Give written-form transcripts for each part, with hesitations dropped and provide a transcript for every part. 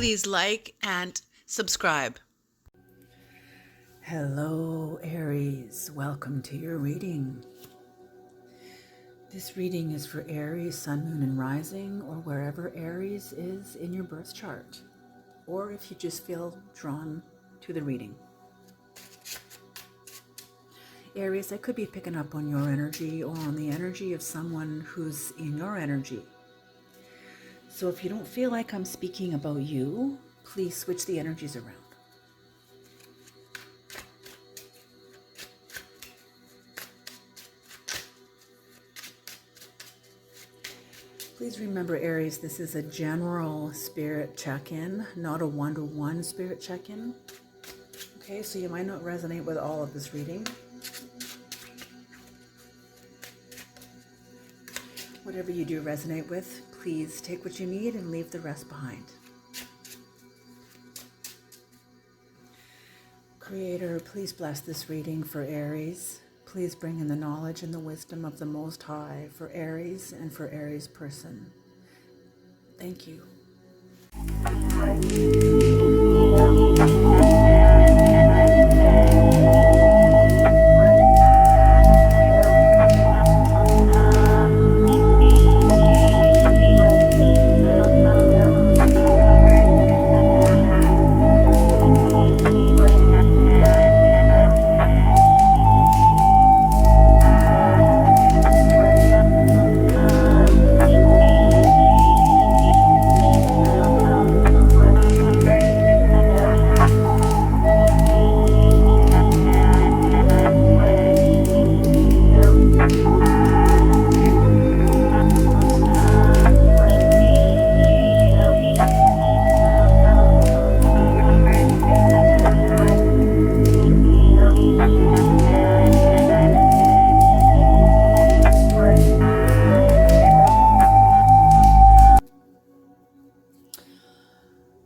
please like and subscribe. Hello, Aries. Welcome to your reading. This reading is for Aries, Sun, Moon, and Rising, or wherever Aries is in your birth chart, or if you just feel drawn to the reading. Aries, I could be picking up on your energy or on the energy of someone who's in your energy. So if you don't feel like I'm speaking about you, please switch the energies around. Please remember, Aries, this is a general spirit check-in, not a one-to-one spirit check-in. Okay, so you might not resonate with all of this reading. Whatever you do resonate with, please take what you need and leave the rest behind. Creator, please bless this reading for Aries. Please bring in the knowledge and the wisdom of the Most High for Aries and for Aries person. Thank you.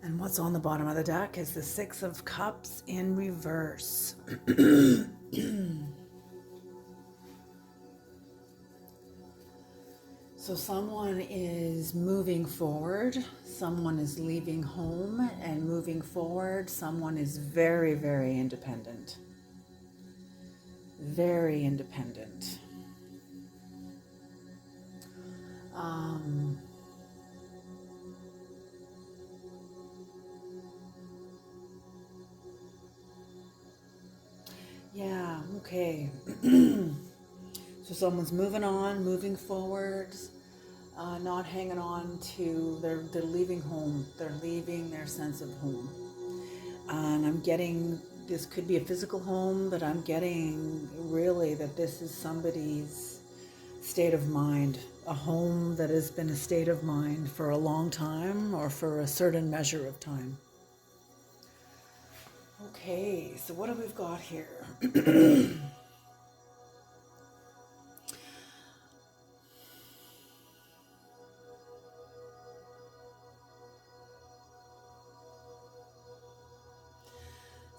And what's on the bottom of the deck is the Six of Cups in reverse. So someone is moving forward, someone is leaving home and moving forward. Someone is very, very independent. Very independent. Yeah, okay. So someone's moving on, moving forward, not hanging on to, they're leaving home. They're leaving their sense of home. And I'm getting, this could be a physical home, but I'm getting really that this is somebody's state of mind, a home that has been a state of mind for a long time or for a certain measure of time. Okay, so what have we got here?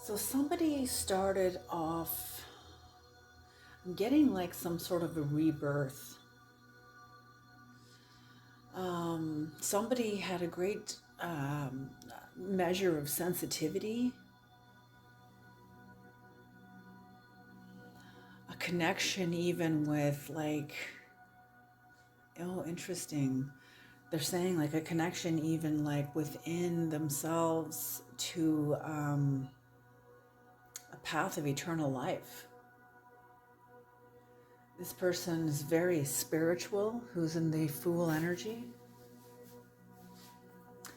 So somebody started off, I'm getting like some sort of a rebirth. Somebody had a great measure of sensitivity, a connection even with like, oh, interesting. They're saying like a connection even like within themselves to a path of eternal life. This person is very spiritual, who's in the Fool energy.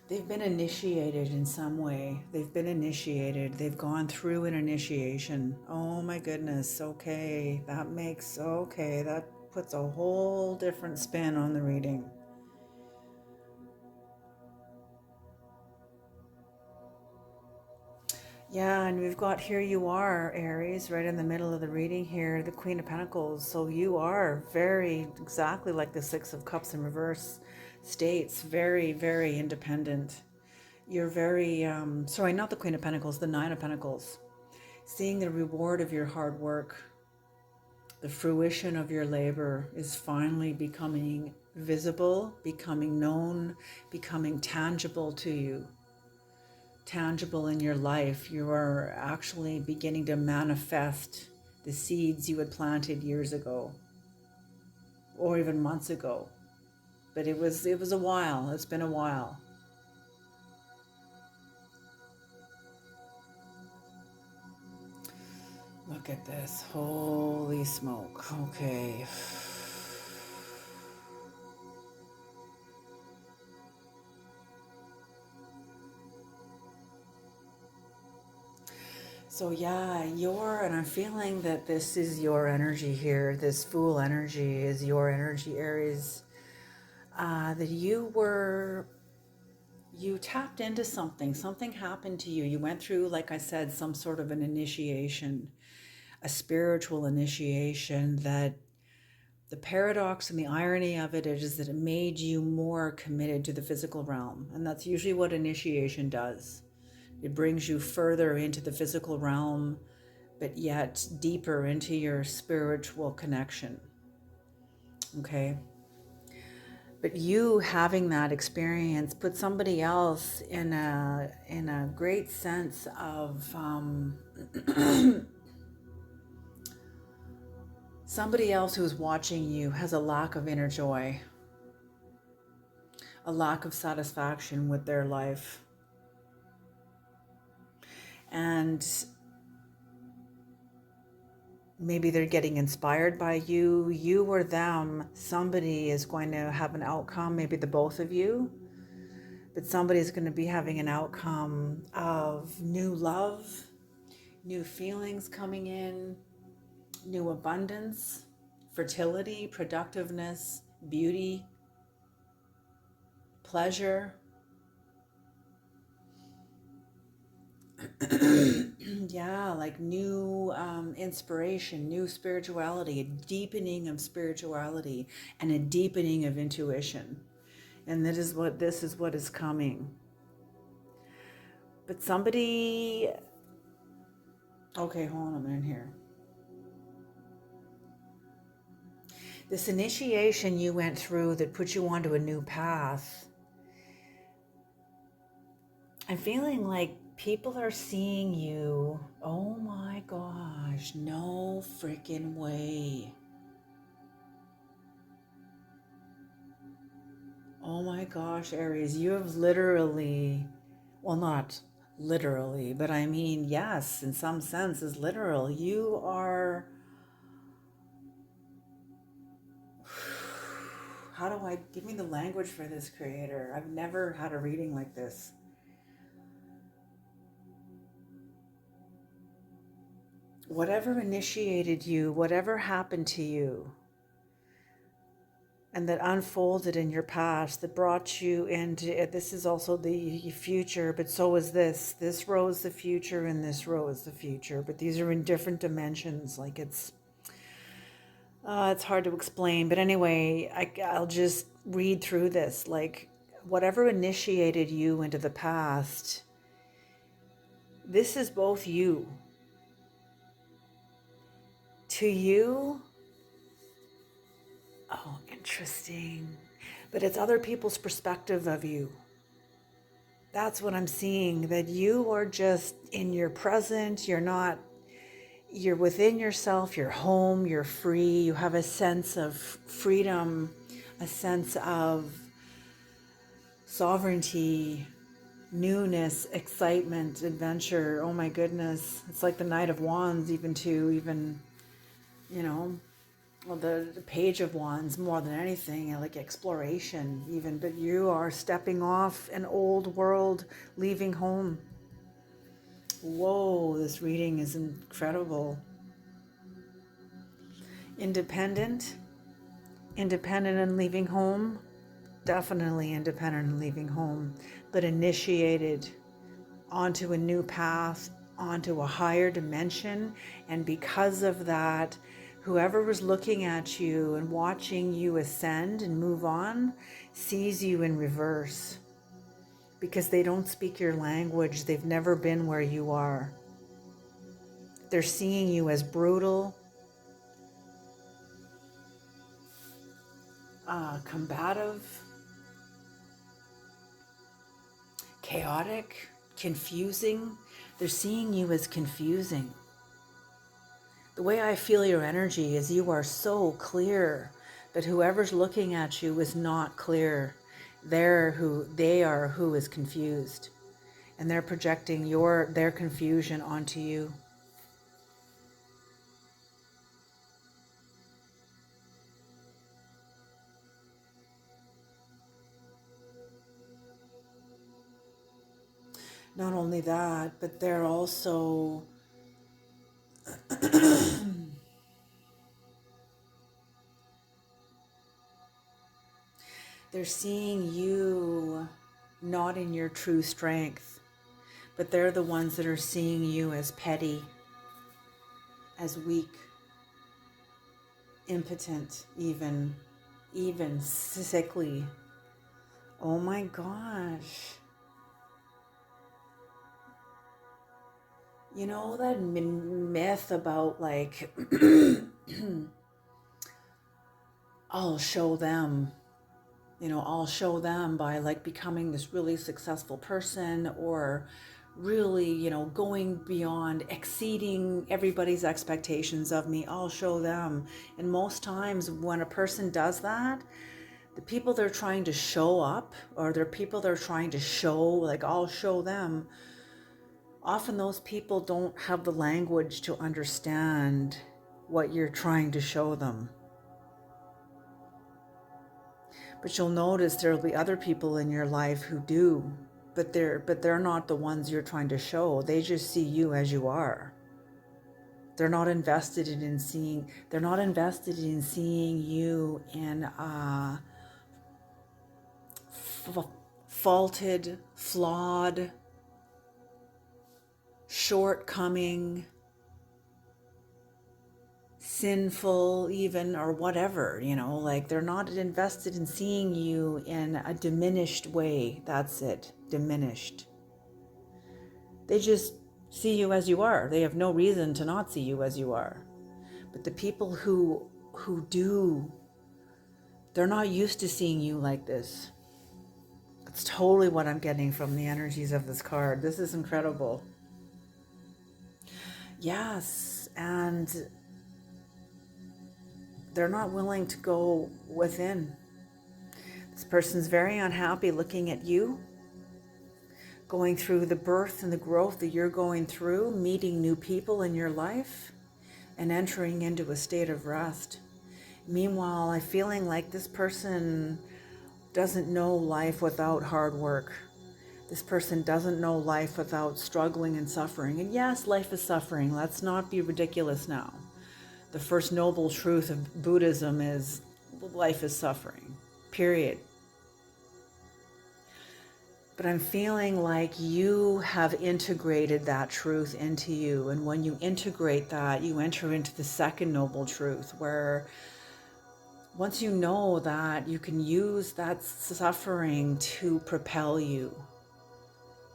They've been initiated in some way. They've been initiated. They've gone through an initiation. Oh my goodness. Okay. That puts a whole different spin on the reading. Yeah, and we've got, here you are, Aries, right in the middle of the reading here, the Queen of Pentacles. So you are very, exactly like the Six of Cups in reverse states, very, very independent. You're very, sorry, not the Queen of Pentacles, the Nine of Pentacles. Seeing the reward of your hard work, the fruition of your labor is finally becoming visible, becoming known, becoming tangible to you. tangible in your life. You are actually beginning to manifest the seeds you had planted years ago or even months ago. But it was a while. It's been a while. Look at this. Holy smoke. Okay. So yeah, and I'm feeling that this is your energy here. This Fool energy is your energy, Aries. That you tapped into something happened to you. You went through, like I said, some sort of an initiation, a spiritual initiation. That the paradox and the irony of it is that it made you more committed to the physical realm. And that's usually what initiation does. It brings you further into the physical realm, but yet deeper into your spiritual connection. Okay? But you having that experience put somebody else in a great sense of somebody else who's watching you has a lack of inner joy, a lack of satisfaction with their life. And maybe they're getting inspired by you or them. Somebody is going to have an outcome, maybe the both of you, but somebody's going to be having an outcome of new love, new feelings coming in, new abundance, fertility, productiveness, beauty, pleasure. Yeah, like new inspiration, new spirituality, a deepening of spirituality and a deepening of intuition. And this is what is coming. But somebody, okay, hold on a minute here. This initiation you went through that put you onto a new path, I'm feeling like people are seeing you. Oh my gosh, no freaking way. Oh my gosh, Aries, you have literally, well, not literally, but I mean, yes, in some sense is literal. You are, how do I, give me the language for this, creator? I've never had a reading like this. Whatever initiated you, whatever happened to you, and that unfolded in your past, that brought you into, this is also the future, but so is this. This row is the future and this row is the future, but these are in different dimensions. Like it's hard to explain, but anyway, I'll just read through this. Like whatever initiated you into the past, this is both you. To you, oh, interesting. But it's other people's perspective of you. That's what I'm seeing, that you are just in your present. You're within yourself, you're home, you're free. You have a sense of freedom, a sense of sovereignty, newness, excitement, adventure. Oh my goodness. It's like the Knight of Wands, you know, well, the Page of Wands more than anything, like exploration even, but you are stepping off an old world, leaving home. Whoa, this reading is incredible. Independent and leaving home, definitely independent and leaving home, but initiated onto a new path, onto a higher dimension, and because of that, whoever was looking at you and watching you ascend and move on sees you in reverse because they don't speak your language. They've never been where you are. They're seeing you as brutal, combative, chaotic, confusing. They're seeing you as confusing. The way I feel your energy is you are so clear, but whoever's looking at you is not clear. They are who is confused, and they're projecting their confusion onto you. Not only that, but they're also they're seeing you not in your true strength, but they're the ones that are seeing you as petty, as weak, impotent, even sickly. Oh my gosh. You know that myth about like, I'll show them, I'll show them by like becoming this really successful person, or really, going beyond, exceeding everybody's expectations of me. I'll show them. And most times when a person does that, the people they're trying to show up, or they're people they're trying to show, like, I'll show them, often those people don't have the language to understand what you're trying to show them. But you'll notice there'll be other people in your life who do, but they're not the ones you're trying to show. They just see you as you are. They're not invested in seeing you in faulted, flawed, shortcoming, sinful even, or whatever, like they're not invested in seeing you in a diminished way. That's it, diminished. They just see you as you are. They have no reason to not see you as you are. But the people who do, they're not used to seeing you like this. That's totally what I'm getting from the energies of this card. This is incredible. Yes, and they're not willing to go within. This person's very unhappy looking at you, going through the birth and the growth that you're going through, meeting new people in your life, and entering into a state of rest. Meanwhile, I'm feeling like this person doesn't know life without hard work. This person doesn't know life without struggling and suffering. And yes, life is suffering. Let's not be ridiculous now. The first noble truth of Buddhism is life is suffering, period. But I'm feeling like you have integrated that truth into you. And when you integrate that, you enter into the second noble truth, where once you know that you can use that suffering to propel you,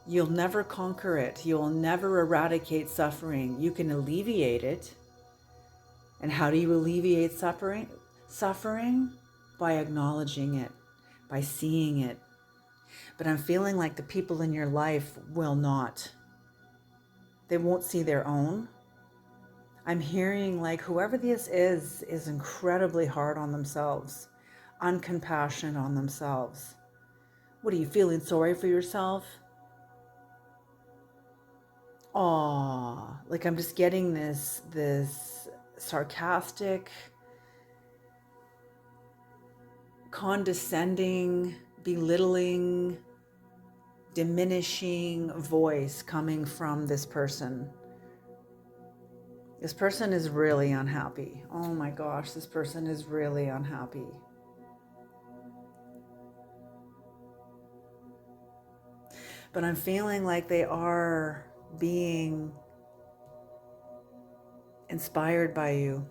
you'll never conquer it. You'll never eradicate suffering. You can alleviate it. And how do you alleviate suffering? Suffering by acknowledging it, by seeing it. But I'm feeling like the people in your life will not. They won't see their own. I'm hearing like whoever this is incredibly hard on themselves, uncompassionate on themselves. What are you feeling sorry for yourself? Aw, like I'm just getting this sarcastic, condescending, belittling, diminishing voice coming from this person. This person is really unhappy. Oh my gosh, this person is really unhappy. But I'm feeling like they are being inspired by you.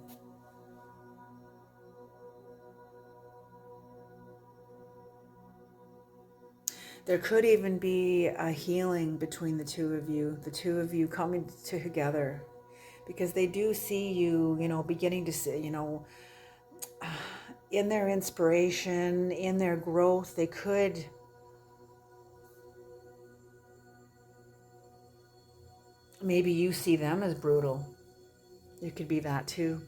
There could even be a healing between the two of you coming together, because they do see you, beginning to see, in their inspiration, in their growth. They could Maybe you see them as brutal. It could be that too.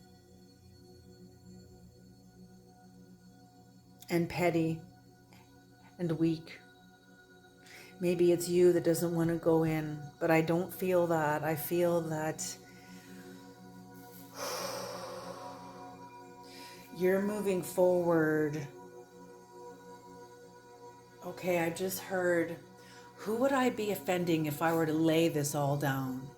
And petty and weak. Maybe it's you that doesn't want to go in, but I don't feel that. I feel that you're moving forward. Okay, I just heard, who would I be offending if I were to lay this all down?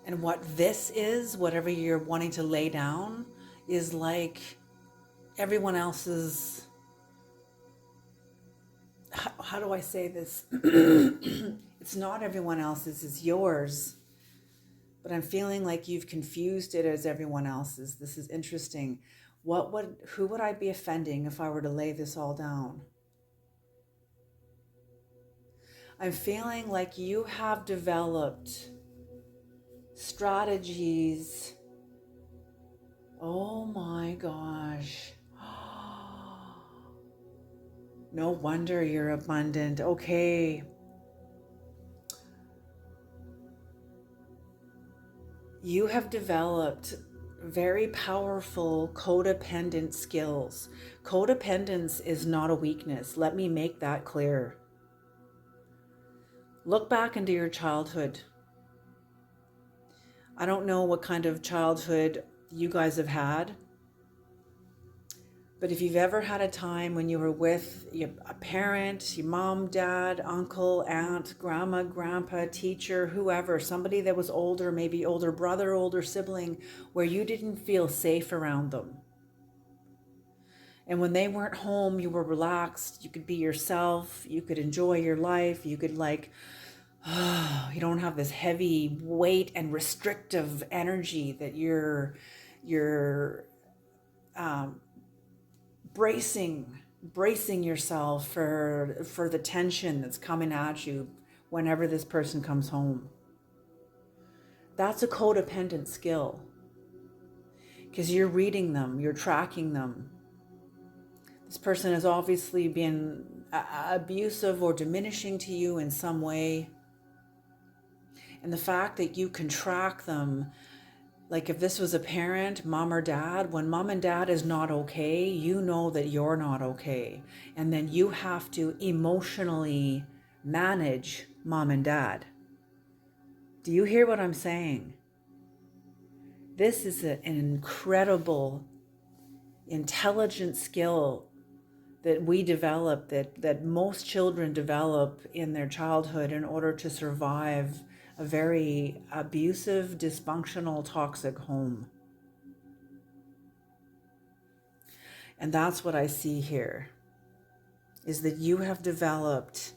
And what this is, whatever you're wanting to lay down, is like everyone else's, how do I say this? It's not everyone else's, it's yours. But I'm feeling like you've confused it as everyone else's. This is interesting. Who would I be offending if I were to lay this all down? I'm feeling like you have developed strategies. Oh my gosh. No wonder you're abundant. Okay. You have developed very powerful codependent skills. Codependence is not a weakness. Let me make that clear. Look back into your childhood. I don't know what kind of childhood you guys have had, but if you've ever had a time when you were with a parent, your mom, dad, uncle, aunt, grandma, grandpa, teacher, whoever, somebody that was older, maybe older brother, older sibling, where you didn't feel safe around them. And when they weren't home, you were relaxed, you could be yourself, you could enjoy your life, you could you don't have this heavy weight and restrictive energy that you're bracing yourself for the tension that's coming at you whenever this person comes home. That's a codependent skill, because you're reading them, you're tracking them. This person has obviously been abusive or diminishing to you in some way. And the fact that you can track them, like if this was a parent, mom or dad, when mom and dad is not okay, you know that you're not okay. And then you have to emotionally manage mom and dad. Do you hear what I'm saying? This is an incredible, intelligent skill that we develop, that most children develop in their childhood in order to survive a very abusive, dysfunctional, toxic home. And that's what I see here, is that you have developed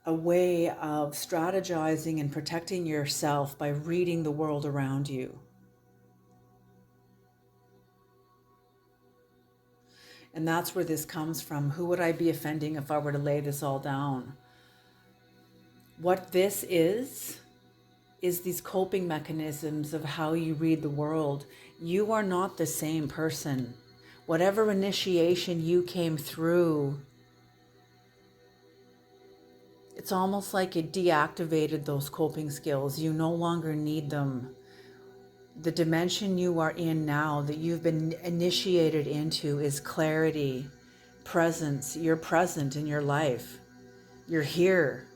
a way of strategizing and protecting yourself by reading the world around you. And that's where this comes from. Who would I be offending if I were to lay this all down? What this is these coping mechanisms of how you read the world. You are not the same person. Whatever initiation you came through, it's almost like it deactivated those coping skills. You no longer need them. The dimension you are in now, that you've been initiated into, is clarity, presence. You're present in your life. You're here.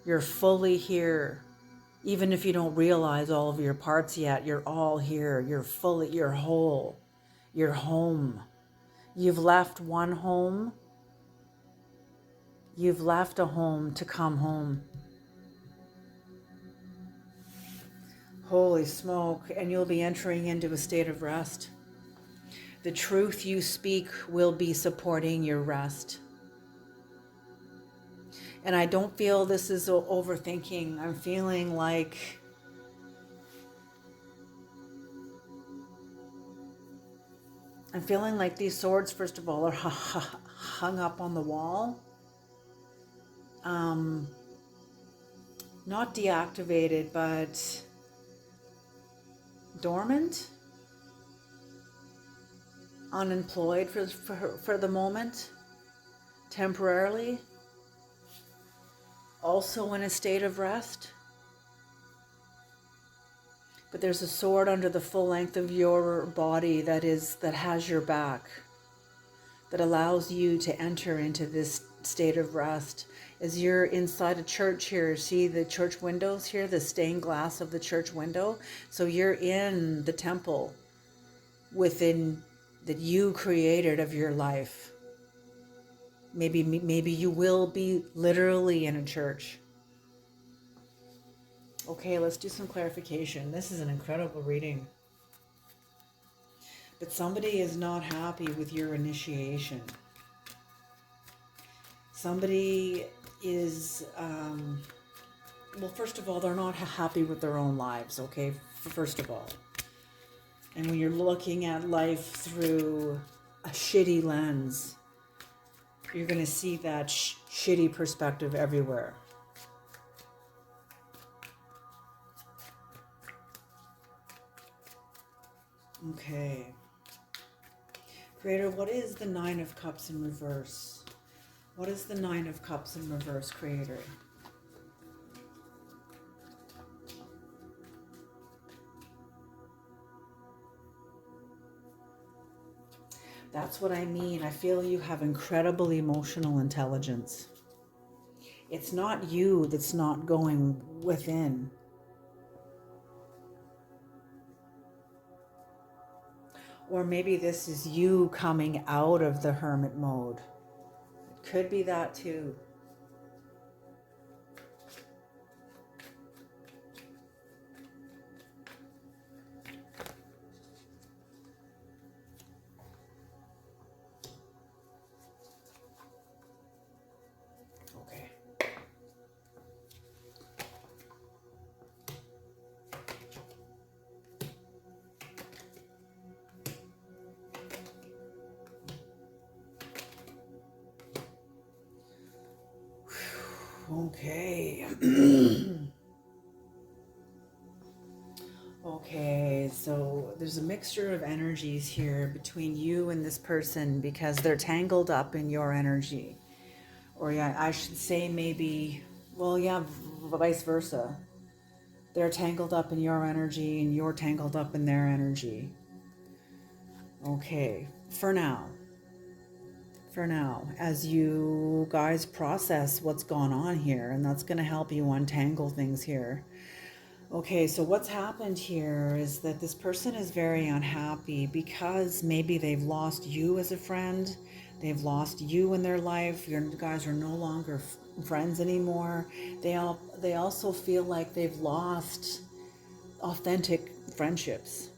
You're fully here. Even if you don't realize all of your parts yet, you're all here. You're whole. You're home. You've left one home. You've left a home to come home. Holy smoke. And you'll be entering into a state of rest. The truth you speak will be supporting your rest. And I don't feel this is overthinking. I'm feeling like these swords, first of all, are hung up on the wall. Not deactivated, but dormant, unemployed for the moment, temporarily. also in a state of rest. But there's a sword under the full length of your body that has your back, that allows you to enter into this state of rest. As you're inside a church here, see the church windows here, the stained glass of the church window? So you're in the temple within that you created of your life. Maybe you will be literally in a church. Okay, let's do some clarification. This is an incredible reading. But somebody is not happy with your initiation. Somebody is, well, first of all, they're not happy with their own lives, okay? First of all. And when you're looking at life through a shitty lens, you're going to see that shitty perspective everywhere. Okay. Creator, what is the Nine of Cups in reverse? What is the Nine of Cups in reverse, Creator? That's what I mean. I feel you have incredible emotional intelligence. It's not you that's not going within. Or maybe this is you coming out of the hermit mode. It could be that too. Okay. Okay. Okay, so there's a mixture of energies here between you and this person because they're tangled up in your energy. Or yeah, I should say maybe, well, yeah, vice versa. They're tangled up in your energy and you're tangled up in their energy. Okay, for now, as you guys process what's gone on here, and that's going to help you untangle things here. Okay, so what's happened here is that this person is very unhappy because maybe they've lost you as a friend. They've lost you in their life. You guys are no longer friends anymore. They also feel like they've lost authentic friendships.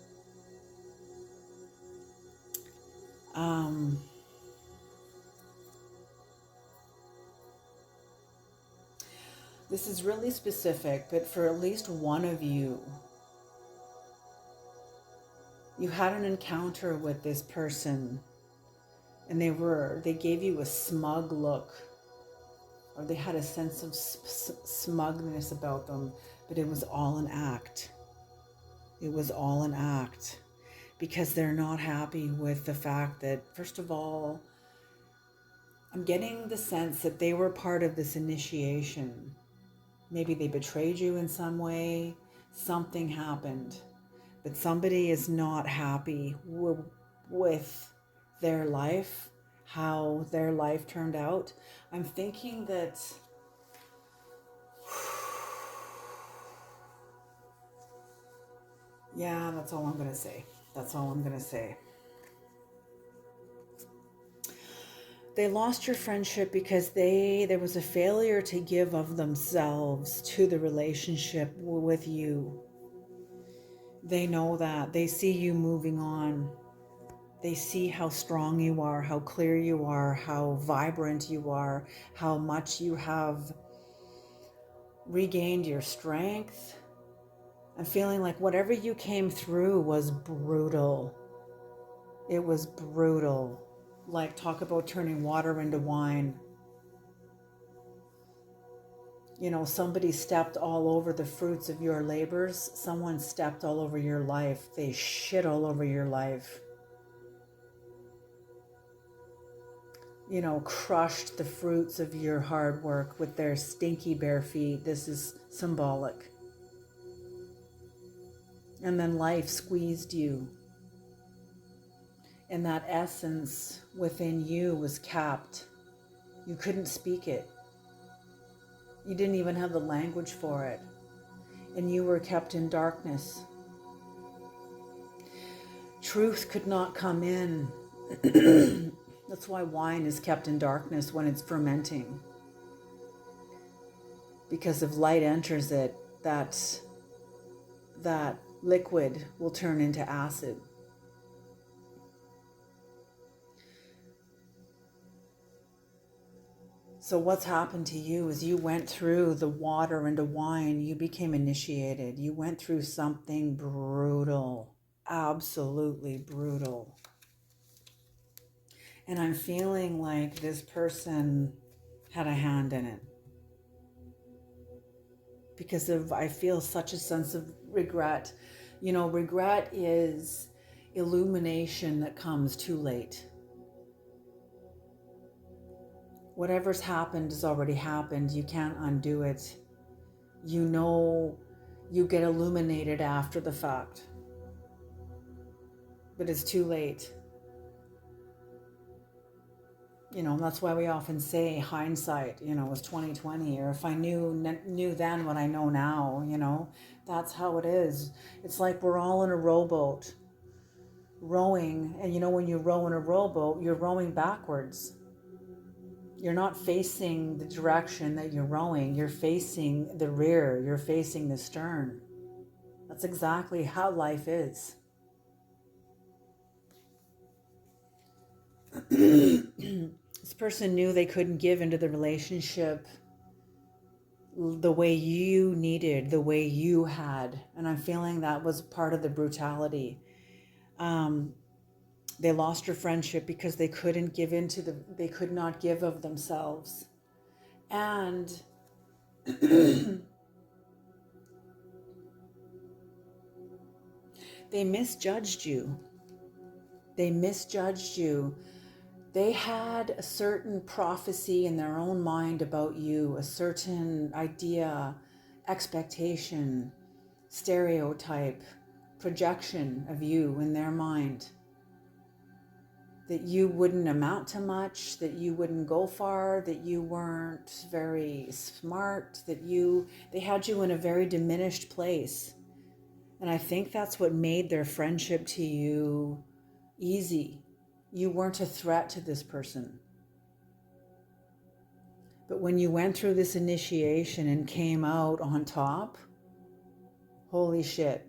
This is really specific, but for at least one of you, you had an encounter with this person and they gave you a smug look, or they had a sense of smugness about them, but it was all an act. It was all an act because they're not happy with the fact that, first of all, I'm getting the sense that they were part of this initiation. Maybe they betrayed you in some way, something happened, but somebody is not happy with their life, how their life turned out. I'm thinking that yeah, that's all I'm going to say. That's all I'm going to say. They lost your friendship because there was a failure to give of themselves to the relationship with you. They know that. They see you moving on. They see how strong you are, how clear you are, how vibrant you are, how much you have regained your strength. I'm feeling like whatever you came through was brutal. It was brutal. Like, talk about turning water into wine. You know, somebody stepped all over the fruits of your labors. Someone stepped all over your life. They shit all over your life. crushed the fruits of your hard work with their stinky bare feet. This is symbolic. And then life squeezed you. And that essence within you was capped. You couldn't speak it. You didn't even have the language for it. And you were kept in darkness. Truth could not come in. That's why wine is kept in darkness when it's fermenting. Because if light enters it, that liquid will turn into acid. So what's happened to you is you went through the water into wine. You became initiated. You went through something brutal, absolutely brutal. And I'm feeling like this person had a hand in it. Because I feel such a sense of regret. Regret is illumination that comes too late. Whatever's happened has already happened. You can't undo it. You get illuminated after the fact. But it's too late. That's why we often say hindsight, is 2020, or if I knew then what I know now, that's how it is. It's like we're all in a rowboat rowing, and when you row in a rowboat, you're rowing backwards. You're not facing the direction that you're rowing. You're facing the rear. You're facing the stern. That's exactly how life is. This person knew they couldn't give into the relationship the way you needed, the way you had. And I'm feeling that was part of the brutality. They lost your friendship because they couldn't give they could not give of themselves. And they misjudged you. They misjudged you. They had a certain prophecy in their own mind about you, a certain idea, expectation, stereotype, projection of you in their mind. That you wouldn't amount to much, that you wouldn't go far, that you weren't very smart, they had you in a very diminished place. And I think that's what made their friendship to you easy. You weren't a threat to this person. But when you went through this initiation and came out on top, holy shit.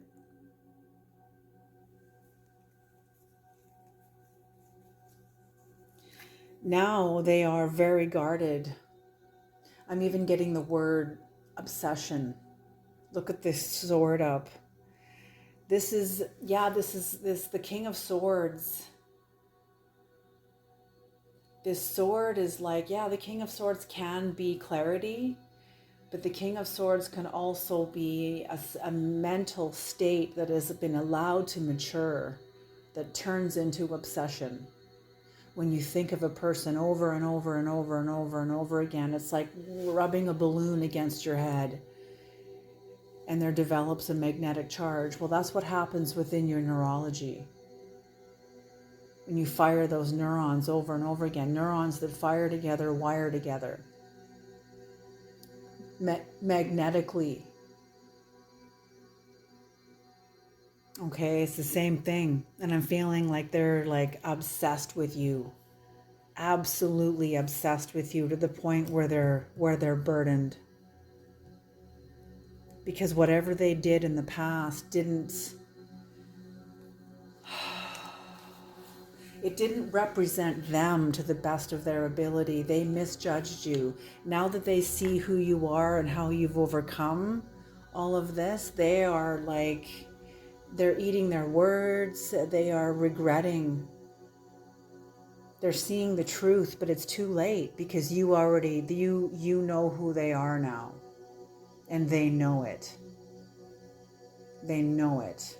Now they are very guarded. I'm even getting the word obsession. Look at this sword up. This is the King of Swords. This sword is like, the King of Swords can be clarity, but the King of Swords can also be a mental state that has been allowed to mature, that turns into obsession. When you think of a person over and over and over and over and over again, it's like rubbing a balloon against your head, and there develops a magnetic charge. Well, that's what happens within your neurology. When you fire those neurons over and over again, neurons that fire together, wire together. Magnetically. Okay, it's the same thing. And I'm feeling like they're like obsessed with you. Absolutely obsessed with you to the point where they're burdened. Because whatever they did in the past it didn't represent them to the best of their ability. They misjudged you. Now that they see who you are and how you've overcome all of this, they are like, they're eating their words. They are regretting. They're seeing the truth, but it's too late because you know who they are now. And they know it. They know it.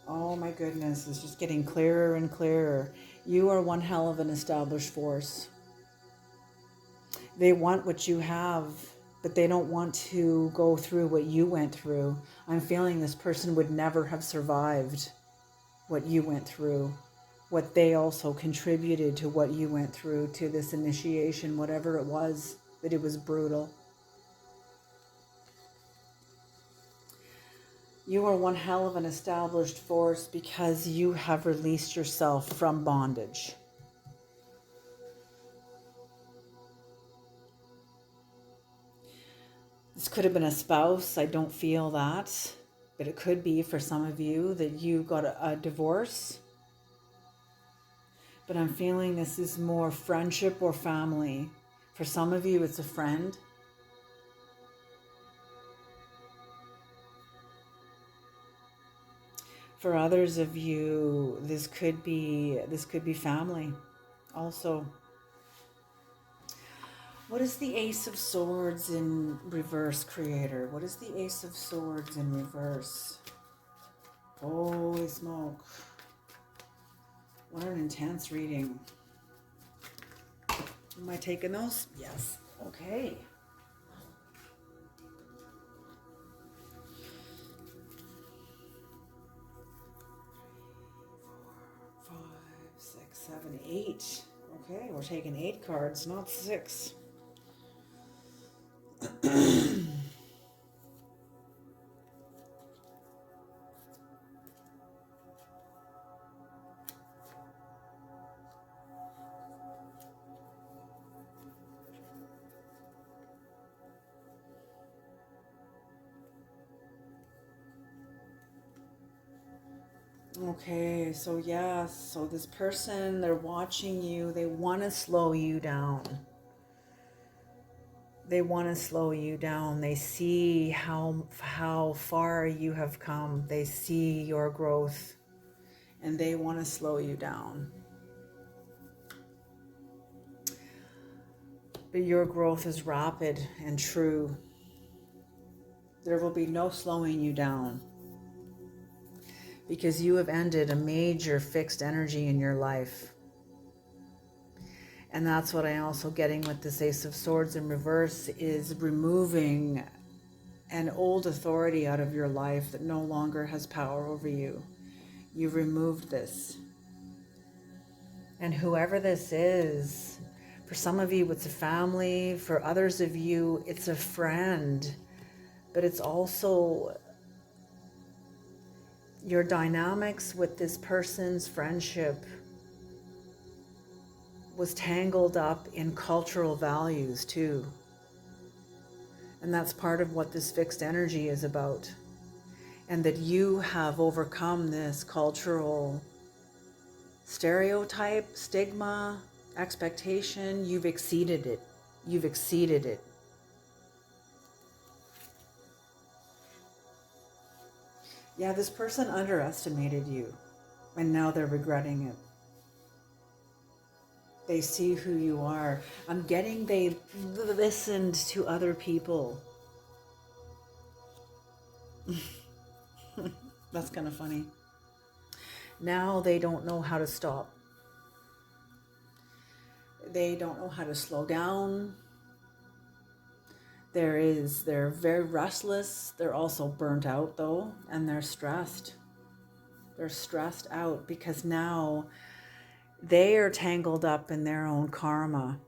Oh my goodness, it's just getting clearer and clearer. You are one hell of an established force. They want what you have, but they don't want to go through what you went through. I'm feeling this person would never have survived what you went through, what they also contributed to what you went through, to this initiation, whatever it was, that it was brutal. You are one hell of an established force because you have released yourself from bondage. This could have been a spouse. I don't feel that. But it could be for some of you that you got a divorce. But I'm feeling this is more friendship or family. For some of you, it's a friend. For others of you, this could be family also. What is the Ace of Swords in reverse, Creator? What is the Ace of Swords in reverse? Holy smoke. What an intense reading. Am I taking those? Yes. Okay. 5, 6, 7, 8. Okay, we're taking 8 cards, not 6. Okay, so yes, so this person, they're watching you, they want to slow you down. They want to slow you down. They see how far you have come. They see your growth and they want to slow you down. But your growth is rapid and true. There will be no slowing you down because you have ended a major fixed energy in your life. And that's what I'm also getting with this Ace of Swords in reverse, is removing an old authority out of your life that no longer has power over you. You've removed this. And whoever this is, for some of you, it's a family. For others of you, it's a friend. But it's also your dynamics with this person's friendship was tangled up in cultural values too. And that's part of what this fixed energy is about. And that you have overcome this cultural stereotype, stigma, expectation. You've exceeded it. You've exceeded it. Yeah, this person underestimated you, and now they're regretting it. They see who you are. I'm getting they listened to other people. That's kind of funny. Now they don't know how to stop. They don't know how to slow down. They're very restless. They're also burnt out though, and they're stressed. They're stressed out because now they are tangled up in their own karma.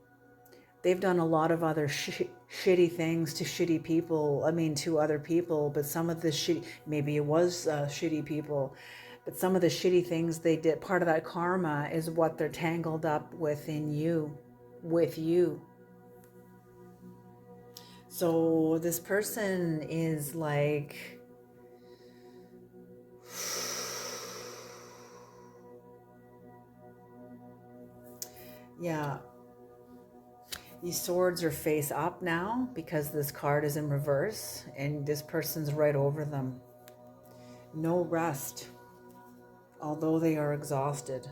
They've done a lot of other shitty things to shitty people. I mean, to other people, but some of the maybe it was shitty people, but some of the shitty things they did, part of that karma is what they're tangled up within you, with you. So this person is like, yeah, these swords are face up now because this card is in reverse and this person's right over them. No rest, although they are exhausted.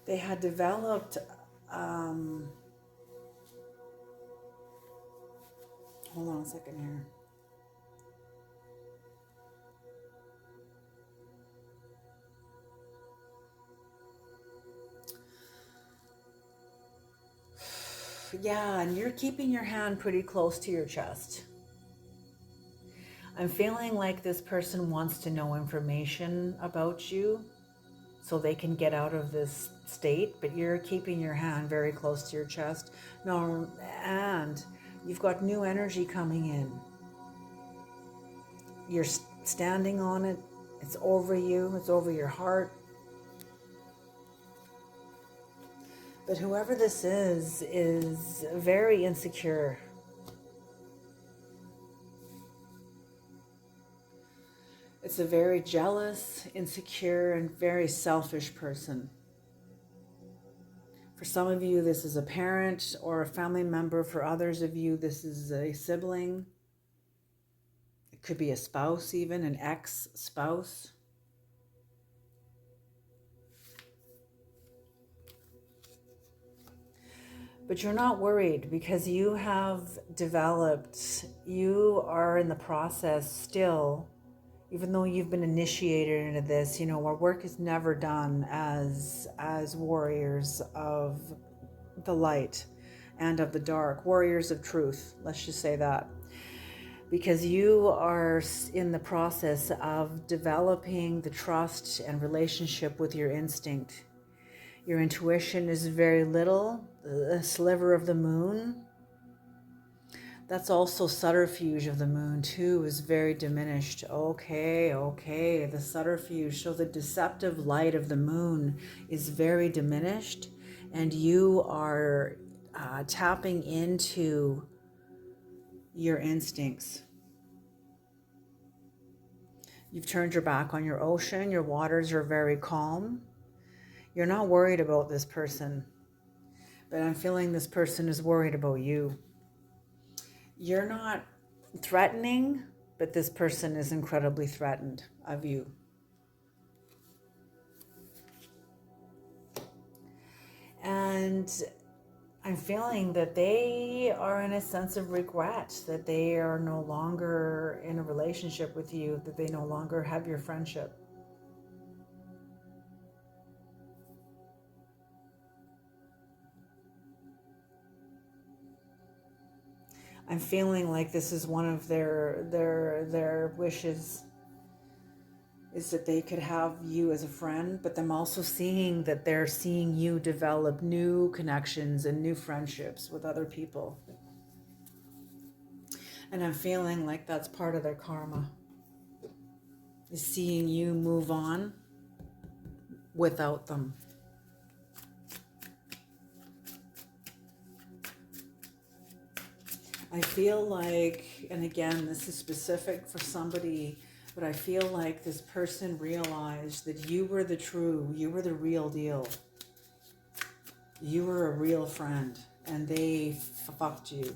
They had developed, hold on a second here. Yeah, and you're keeping your hand pretty close to your chest. I'm feeling like this person wants to know information about you so they can get out of this state, but you're keeping your hand very close to your chest. No, and you've got new energy coming in. You're standing on it. It's over you. It's over your heart. But whoever this is very insecure. It's a very jealous, insecure, and very selfish person. For some of you, this is a parent or a family member. For others of you, this is a sibling. It could be a spouse, even an ex-spouse. But you're not worried because you have developed, you are in the process still, even though you've been initiated into this, our work is never done as warriors of the light and of the dark, warriors of truth, let's just say that. Because you are in the process of developing the trust and relationship with your instinct. Your intuition is very little, a sliver of the moon. That's also subterfuge of the moon too, is very diminished. Okay, the subterfuge, so the deceptive light of the moon is very diminished, and you are tapping into your instincts. You've turned your back on your ocean, your waters are very calm. You're not worried about this person, but I'm feeling this person is worried about you. You're not threatening, but this person is incredibly threatened of you. And I'm feeling that they are in a sense of regret, that they are no longer in a relationship with you, that they no longer have your friendship. I'm feeling like this is one of their wishes, is that they could have you as a friend, but I'm also seeing that they're seeing you develop new connections and new friendships with other people. And I'm feeling like that's part of their karma, is seeing you move on without them. I feel like, and again, this is specific for somebody, but I feel like this person realized that you were the real deal. You were a real friend, and they fucked you.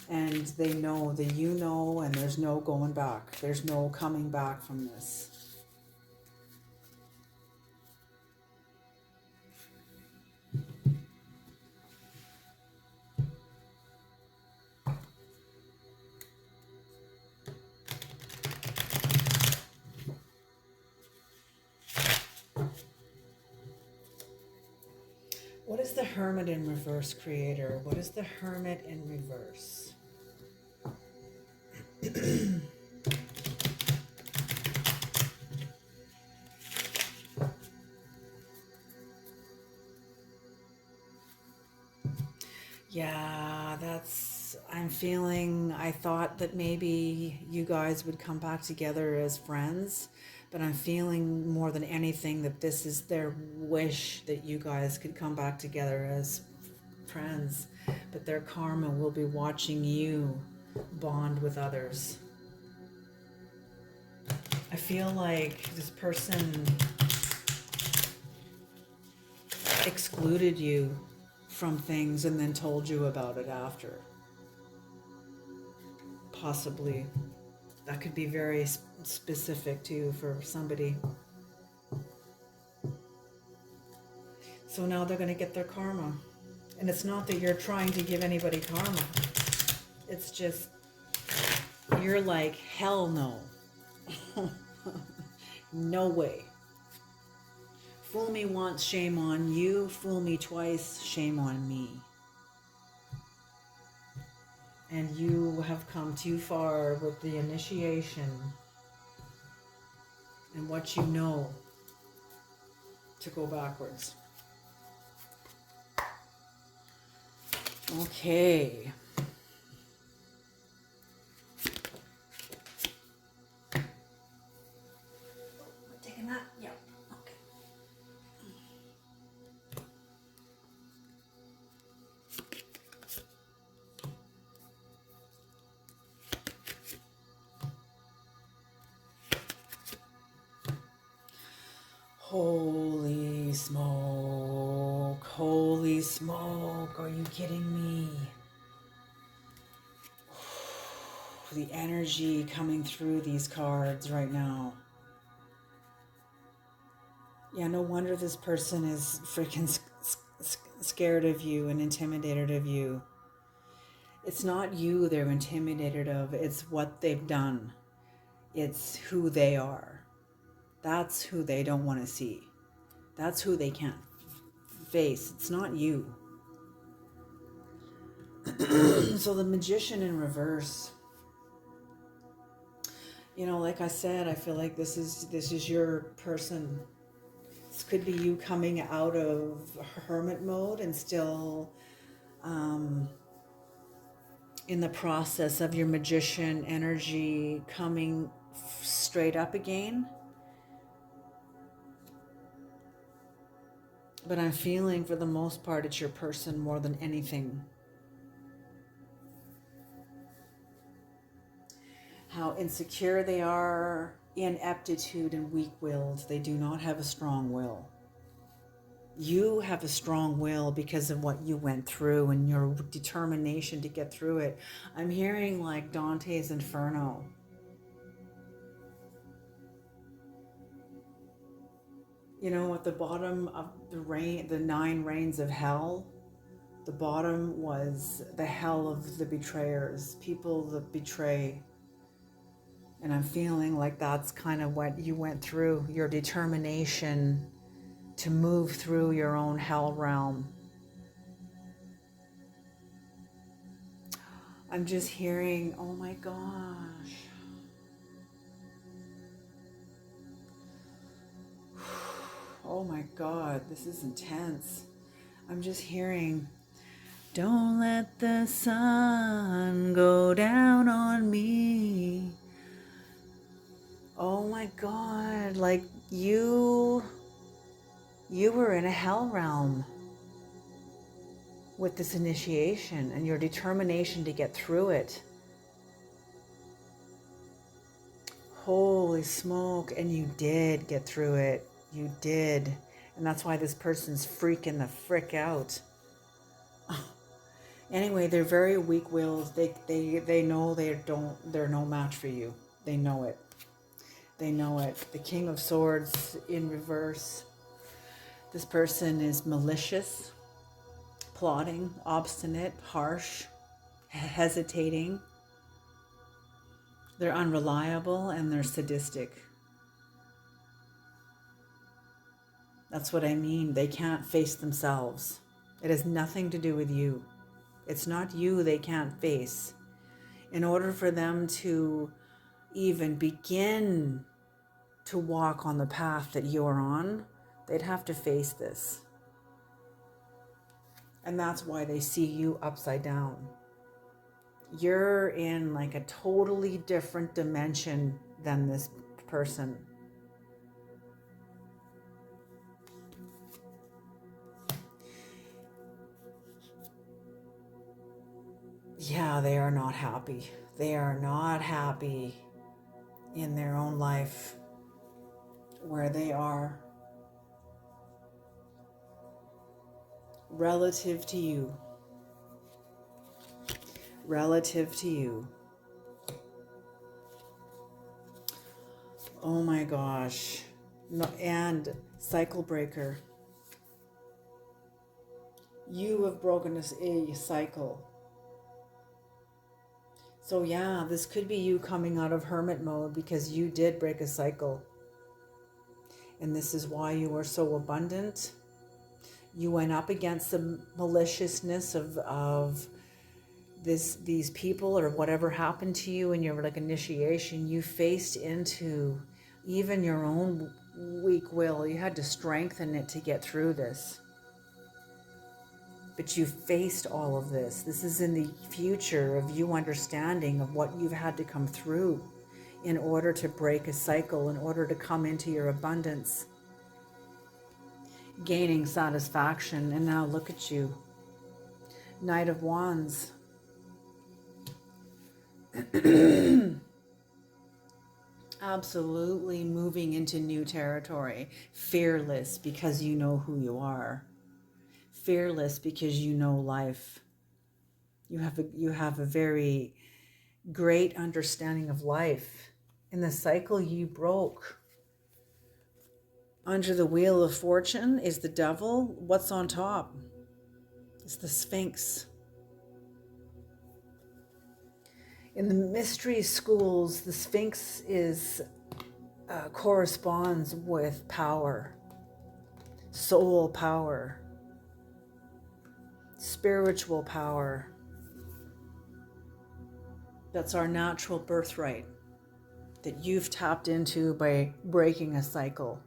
And they know that you know, and there's no going back. There's no coming back from this. What is the Hermit in reverse, Creator? What is the Hermit in reverse? Yeah, I thought that maybe you guys would come back together as friends, but I'm feeling more than anything that this is their wish that you guys could come back together as friends, but their karma will be watching you bond with others. I feel like this person excluded you from things and then told you about it after. Possibly. That could be very specific too for somebody. So now they're going to get their karma. And it's not that you're trying to give anybody karma. It's just, you're like, hell no. No way. Fool me once, shame on you. Fool me twice, shame on me. And you have come too far with the initiation and what you know to go backwards. Okay. Taking that? Yeah. Okay. Holy smoke. Holy smoke. Are you kidding me? The energy coming through these cards right now. Yeah, no wonder this person is freaking scared of you and intimidated of you. It's not you they're intimidated of, it's what they've done. It's who they are. That's who they don't want to see. That's who they can't face. It's not you. So the Magician in reverse. You know, like I said, I feel like this is your person. This could be you coming out of hermit mode and still in the process of your magician energy coming straight up again. But I'm feeling for the most part it's your person more than anything. How insecure they are, ineptitude and weak-willed. They do not have a strong will. You have a strong will because of what you went through and your determination to get through it. I'm hearing like Dante's Inferno. You know, at the bottom of the 9 reigns of hell, the bottom was the hell of the betrayers, people that betray. And I'm feeling like that's kind of what you went through, your determination to move through your own hell realm. I'm just hearing, oh my gosh. Oh my God, this is intense. I'm just hearing, don't let the sun go down on me. Oh my God, like you were in a hell realm with this initiation and your determination to get through it. Holy smoke, and you did get through it. You did. And that's why this person's freaking the frick out. Anyway, they're very weak-willed. They know they're no match for you. They know it. They know it. The King of Swords in reverse. This person is malicious, plotting, obstinate, harsh, hesitating. They're unreliable and they're sadistic. That's what I mean. They can't face themselves. It has nothing to do with you. It's not you they can't face. In order for them to even begin to walk on the path that you're on, they'd have to face this. And that's why they see you upside down. You're in like a totally different dimension than this person. Yeah, they are not happy. They are not happy in their own life where they are relative to you. Relative to you. Oh my gosh. No, and cycle breaker. You have broken a cycle. So yeah, this could be you coming out of hermit mode because you did break a cycle. And this is why you are so abundant. You went up against the maliciousness of these people or whatever happened to you in your like initiation. You faced into even your own weak will. You had to strengthen it to get through this. But you faced all of this. This is in the future of you understanding of what you've had to come through in order to break a cycle, in order to come into your abundance, gaining satisfaction. And now look at you, Knight of Wands. Absolutely moving into new territory. Fearless because you know who you are. Fearless because you know life. You have a very great understanding of life. In the cycle you broke. Under the wheel of fortune is the devil. What's on top? It's the Sphinx. In the mystery schools, the Sphinx corresponds with power, soul power, spiritual power. That's our natural birthright that you've tapped into by breaking a cycle.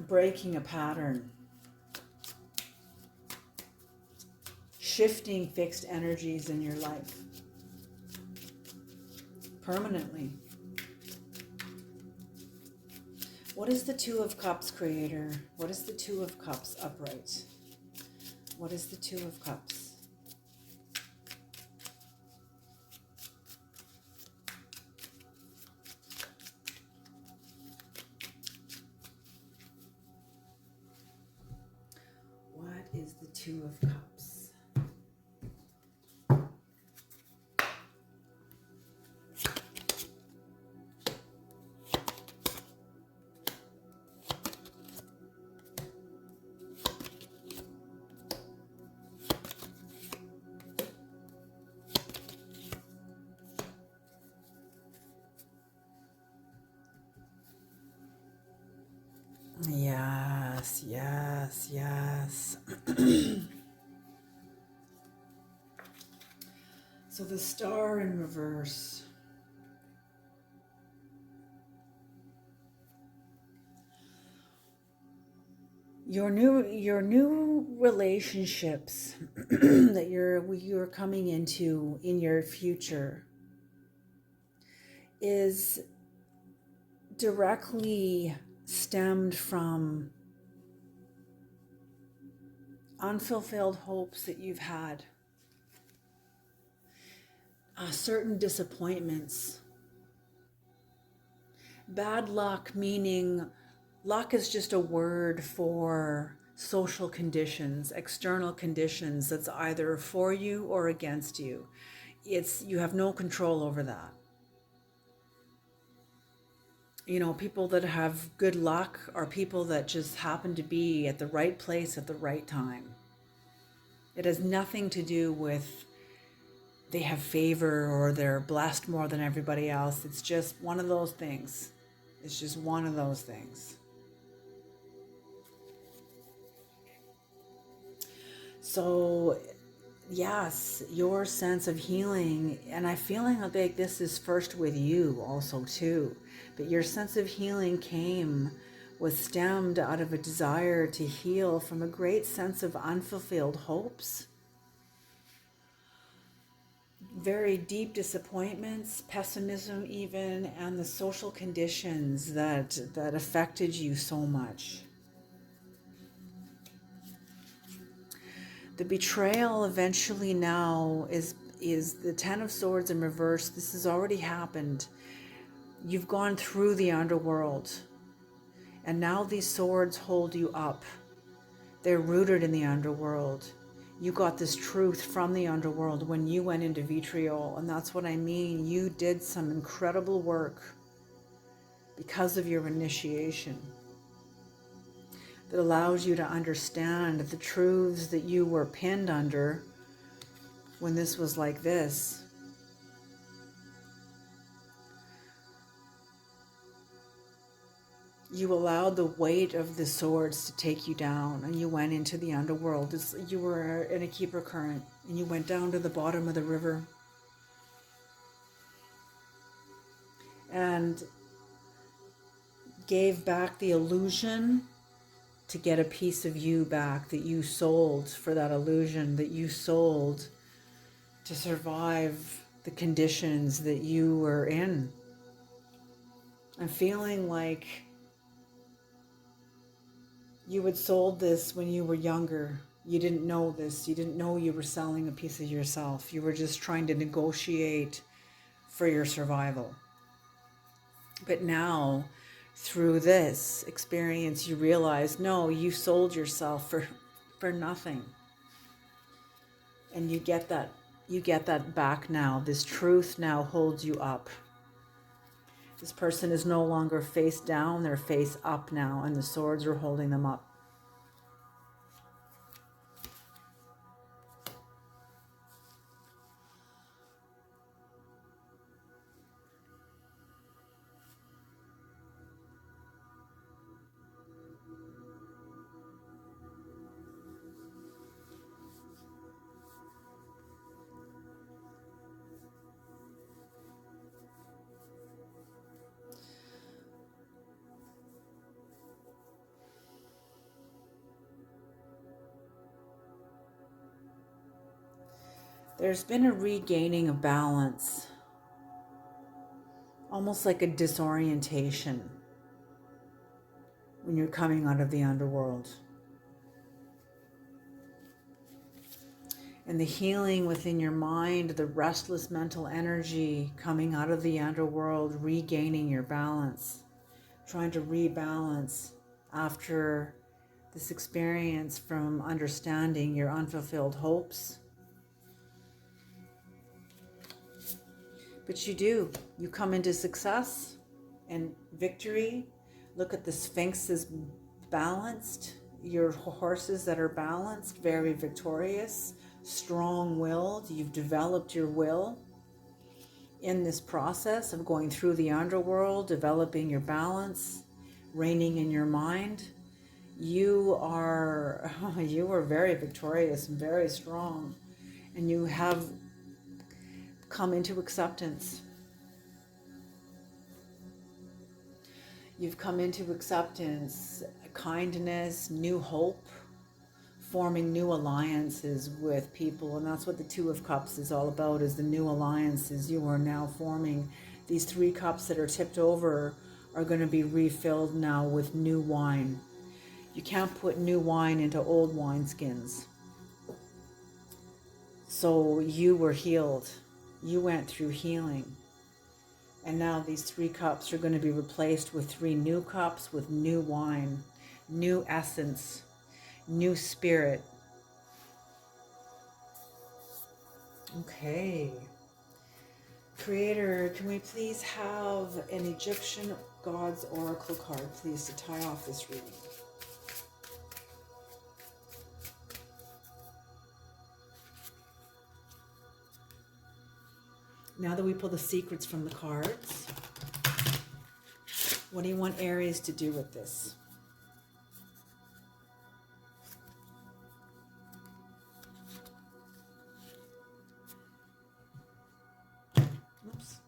Breaking a pattern. Shifting fixed energies in your life. Permanently. What is the Two of Cups, Creator? What is the Two of Cups upright? What is the Two of Cups? What is the Two of Cups? Yes, yes, yes. So the Star in reverse. Your new relationships that you're coming into in your future is directly stemmed from unfulfilled hopes that you've had, certain disappointments. Bad luck, meaning luck is just a word for social conditions, external conditions that's either for you or against you. You have no control over that. You know, people that have good luck are people that just happen to be at the right place at the right time. It has nothing to do with they have favor or they're blessed more than everybody else. It's just one of those things. It's just one of those things. So, yes, your sense of healing, and I'm feeling like this is first with you also too, but your sense of healing was stemmed out of a desire to heal from a great sense of unfulfilled hopes, very deep disappointments, pessimism even, and the social conditions that affected you so much. The betrayal eventually now is the Ten of Swords in reverse. This has already happened. You've gone through the underworld, and now these swords hold you up. They're rooted in the underworld. You got this truth from the underworld when you went into vitriol, and that's what I mean. You did some incredible work because of your initiation that allows you to understand the truths that you were pinned under when this was like this. you allowed the weight of the swords to take you down, and you went into the underworld. You were in a keeper current, and you went down to the bottom of the river. And gave back the illusion to get a piece of you back that you sold for that illusion, that you sold to survive the conditions that you were in. I'm feeling like you had sold this when you were younger. You didn't know this. You didn't know you were selling a piece of yourself. You were just trying to negotiate for your survival. But now, through this experience, you realize, no, you sold yourself for nothing. And you get that back now. This truth now holds you up. This person is no longer face down, they're face up now, and the swords are holding them up. There's been a regaining of balance, almost like a disorientation when you're coming out of the underworld. And the healing within your mind, the restless mental energy coming out of the underworld, regaining your balance, trying to rebalance after this experience from understanding your unfulfilled hopes. But you do. You come into success and victory. Look at the Sphinx is balanced. Your horses that are balanced, very victorious, strong-willed. You've developed your will in this process of going through the underworld, developing your balance, reigning in your mind. You are very victorious and very strong, and you have come into acceptance. You've come into acceptance, kindness, new hope, forming new alliances with people. And that's what the Two of Cups is all about, is the new alliances you are now forming. These 3 cups that are tipped over are going to be refilled now with new wine. You can't put new wine into old wineskins. So you were healed. You went through healing. And now these 3 cups are going to be replaced with 3 new cups with new wine, new essence, new spirit. Okay. Creator, can we please have an Egyptian God's Oracle card, please, to tie off this reading? Now that we pull the secrets from the cards, what do you want Aries to do with this? Oops.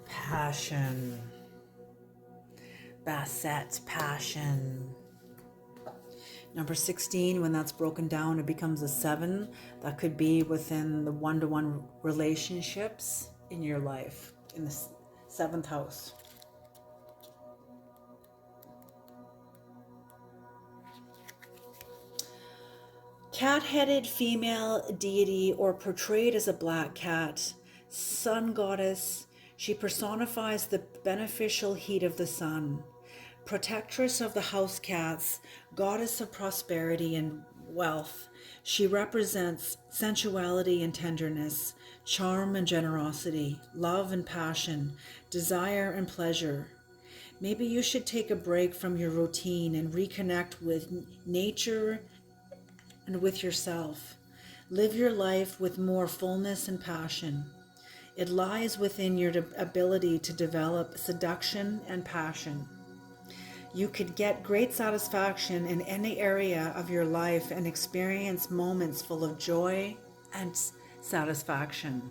Passion. Basset, passion. Number 16, when that's broken down, it becomes a 7. That could be within the one-to-one relationships in your life, in the 7th house. Cat-headed female deity, or portrayed as a black cat, sun goddess. She personifies the beneficial heat of the sun. Protectress of the house cats, goddess of prosperity and wealth. She represents sensuality and tenderness. charm and generosity, love and passion, desire and pleasure. Maybe you should take a break from your routine and reconnect with nature and with yourself. Live your life with more fullness and passion. It lies within your ability to develop seduction and passion. You could get great satisfaction in any area of your life and experience moments full of joy and satisfaction.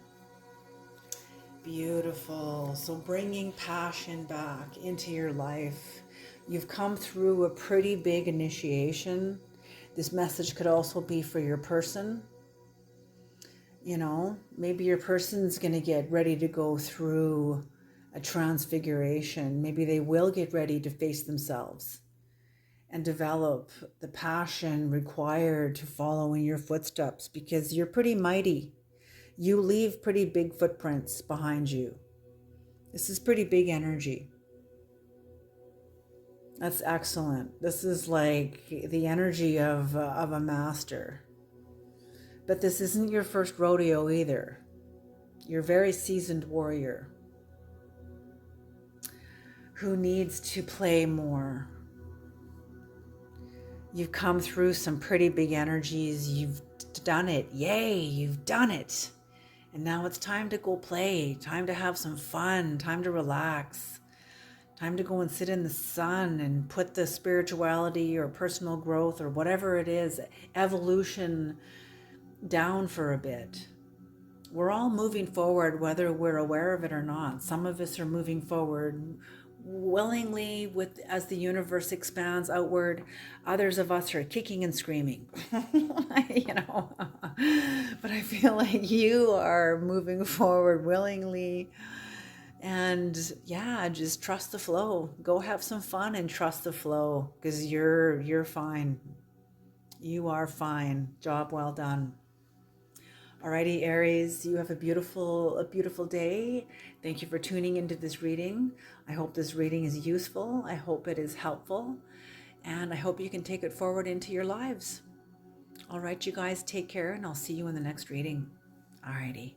Beautiful. So bringing passion back into your life. You've come through a pretty big initiation. This message could also be for your person. You know, maybe your person's going to get ready to go through a transfiguration. Maybe they will get ready to face themselves and develop the passion required to follow in your footsteps, because you're pretty mighty. You leave pretty big footprints behind you. This is pretty big energy. That's excellent. This is like the energy of a master. But this isn't your first rodeo either. You're a very seasoned warrior who needs to play more. You've come through some pretty big energies. You've done it. Yay, you've done it. And now it's time to go play, time to have some fun, time to relax, time to go and sit in the sun and put the spirituality or personal growth or whatever it is, evolution, down for a bit. We're all moving forward, whether we're aware of it or not. Some of us are moving forward willingly with as the universe expands outward. Others of us are kicking and screaming. you know but I feel like you are moving forward willingly, and yeah, just trust the flow. Go have some fun and trust the flow, because you're fine. You are fine. Job well done. Alrighty, Aries, you have a beautiful day. Thank you for tuning into this reading. I hope this reading is useful. I hope it is helpful. And I hope you can take it forward into your lives. All right, you guys, take care, and I'll see you in the next reading. Alrighty.